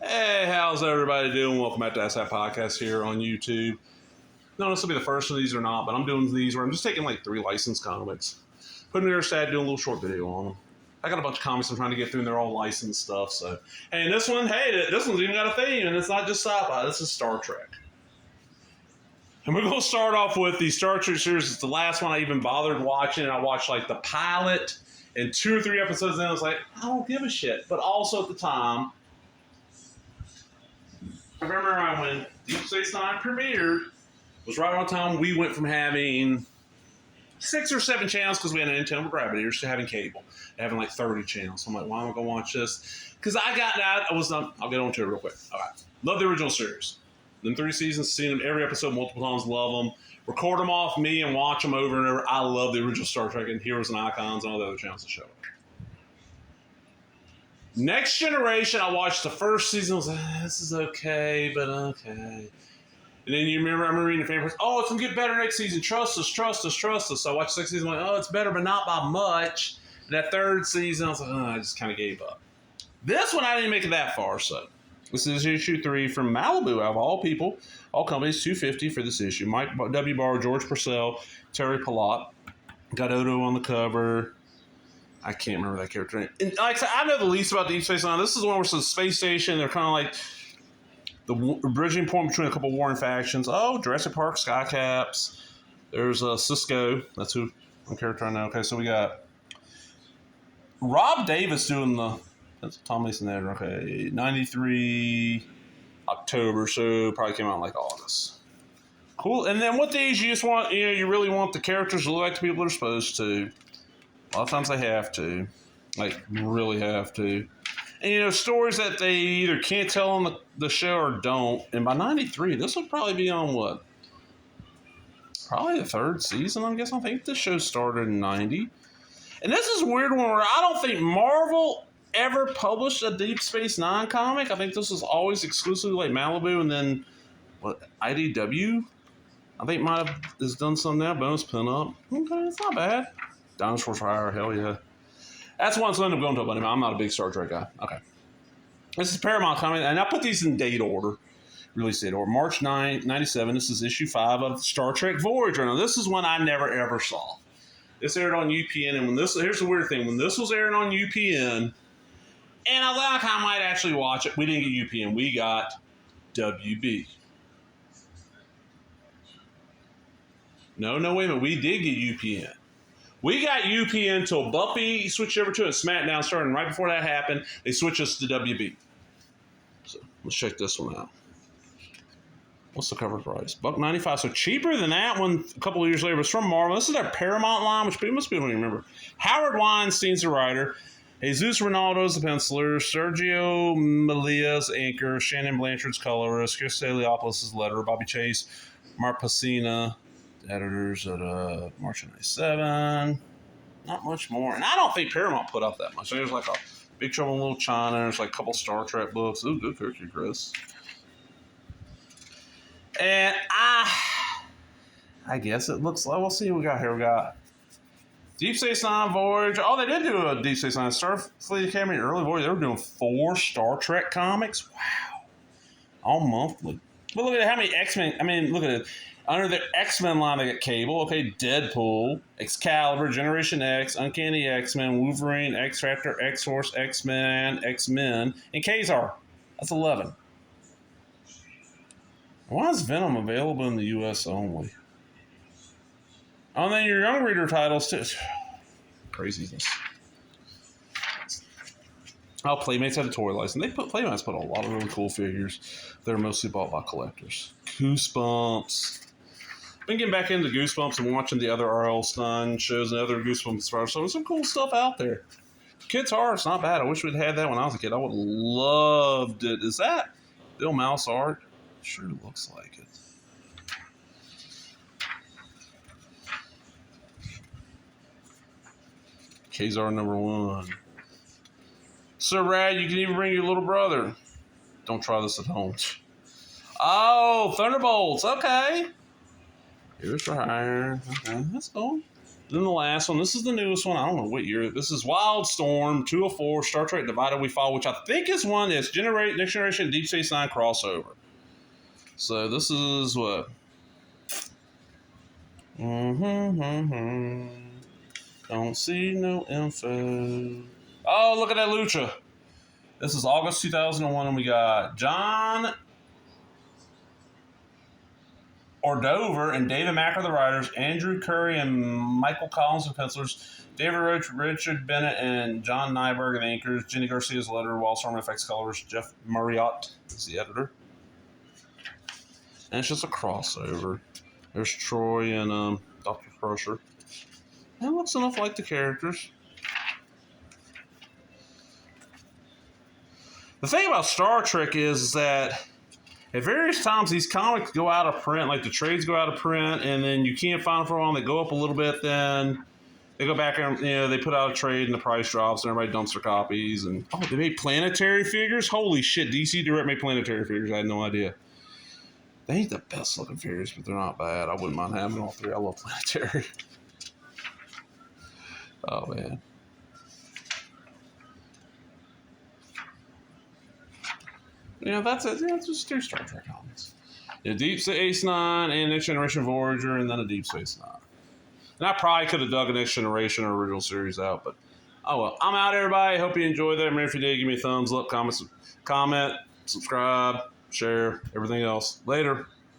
Hey, how's everybody doing? Welcome back to Sci Fi Podcast here on YouTube. No, this will be the first of these or not, but I'm doing these where I'm just taking like 3 licensed comics, putting their stat, doing a little short video on them. I got a bunch of comics I'm trying to get through, and they're all licensed stuff. So, hey, and this one, this one's even got a theme, and it's not just sci-fi. This is Star Trek. And we're going to start off with the Star Trek series. It's the last one I even bothered watching, and I watched like the pilot and 2 or 3 episodes, and I was like, I don't give a shit. But also at the time, I remember when Deep Space Nine premiered, was right around the time we went from having 6 or 7 channels because we had an antenna with gravity to having cable, having like 30 channels. So I'm like, why am I going to watch this? Because I got that. I'll get on to it real quick. All right. Love the original series. Them 3 seasons, seen them every episode multiple times, love them. Record them off me and watch them over and over. I love the original Star Trek and Heroes and Icons and all the other channels that show up. Next Generation, I watched the first season. I was like, this is okay, but okay. And then you remember, I'm reading the fan press, oh, it's going to get better next season. Trust us, trust us, trust us. So I watched the 6th season, I'm like, oh, it's better, but not by much. And that 3rd season, I was like, oh, I just kind of gave up. This one, I didn't make it that far, so. This is issue 3 from Malibu, out of all people, all companies, $250 for this issue. Mike W. Barr, George Purcell, Terry Pallot. Got Odo on the cover. I can't remember that character name. And like I said, I know the least about Deep Space Nine. This is the one where it's a space station. They're kind of like the bridging point between a couple warring factions. Oh, Jurassic Park, Skycaps. There's Cisco. That's who one character I know. Okay, so we got Rob Davis doing that's Tom Mason there. Okay, 93 October, so probably came out in like August. Cool. And then with these, you just want, you really want the characters to look like the people they're supposed to. A lot of times they have to, like really have to. And stories that they either can't tell on the show or don't. And by 93, this would probably be on what? Probably the 3rd season, I guess. I think this show started in 90. And this is a weird one where I don't think Marvel ever published a Deep Space Nine comic. I think this was always exclusively like Malibu and then IDW. I think might have has done some now. Bonus pinup. Okay, it's not bad. Dinosaurs for Hire, hell yeah. That's one that's going to go into, but I'm not a big Star Trek guy. Okay. This is Paramount comic, and I put these in date order. Release date order. March 9, 97. This is issue 5 of Star Trek Voyager. Now, this is one I never ever saw. This aired on UPN, and here's the weird thing. When this was airing on UPN, and I might actually watch it, we didn't get UPN. We got WB. No, wait a minute. We did get UPN. We got UPN until Buffy switched over to it. SmackDown started, and right before that happened, they switched us to WB. So let's check this one out. What's the cover price? $1.95. So cheaper than that one a couple of years later. It's from Marvel. This is their Paramount line, which most people don't even remember. Howard Weinstein's the writer. Jesus Ronaldo's the penciler. Sergio Melia's anchor. Shannon Blanchard's colorist. Chris Steliopoulos' letterer. Bobby Chase. Mark Pacina. Editors at March of 97. Not much more. And I don't think Paramount put up that much. There's like a Big Trouble in Little China. There's like a couple Star Trek books. Ooh, good cookie, Chris. And I guess it looks like, we'll see what we got here. We got Deep Space Nine Voyager. Oh, they did do a Deep Space Nine. Starfleet Academy Early Voyager. They were doing 4 Star Trek comics. Wow. All monthly. But look at how many X-Men. I mean, look at it. Under the X-Men line, they got Cable, okay, Deadpool, Excalibur, Generation X, Uncanny X-Men, Wolverine, X-Factor, X-Force, X-Men, and Kazar. That's 11. Why is Venom available in the U.S. only? Oh, and then your young reader titles, too. Craziness. Oh, Playmates had a toy license. Playmates put a lot of really cool figures. They're mostly bought by collectors. Goosebumps. Been getting back into Goosebumps and watching the other R.L. Stein shows and other Goosebumps inspired. So there's some cool stuff out there. Kids Horror, it's not bad. I wish we'd had that when I was a kid. I would have loved it. Is that Bill Mouse art? Sure looks like it. Kazar #1. So rad, you can even bring your little brother. Don't try this at home. Oh, Thunderbolts. Okay. Here's for hire. Okay, that's cool. Then the last one. This is the newest one. I don't know what year. This is Wildstorm 204 Star Trek Divided We Fall, which I think is one that's Next Generation Deep Space Nine crossover. So this is what? Don't see no info. Oh, look at that Lucha. This is August 2001, and we got John Ordover and David Mack are the writers, Andrew Curry and Michael Collins are pencilers, David Roach, Richard Bennett, and John Nyberg are the anchors, Jenny Garcia is the letterer, Wildstorm effects colors, Jeff Marriott is the editor. And it's just a crossover. There's Troy and Dr. Crusher. That looks enough like the characters. The thing about Star Trek is that at various times these comics go out of print, like the trades go out of print, and then you can't find them for a while, and they go up a little bit, then they go back and they put out a trade and the price drops and everybody dumps their copies. And they made planetary figures? Holy shit, DC Direct made planetary figures. I had no idea. They ain't the best looking figures, but they're not bad. I wouldn't mind having all three. I love planetary. Oh, man. That's it. Yeah, it's just two Star Trek comics. Deep Space Nine and Next Generation Voyager, and then a Deep Space Nine. And I probably could have dug a Next Generation or original series out, but oh well. I'm out, everybody. Hope you enjoyed that. Remember, if you did, give me a thumbs up, comment, subscribe, share, everything else. Later.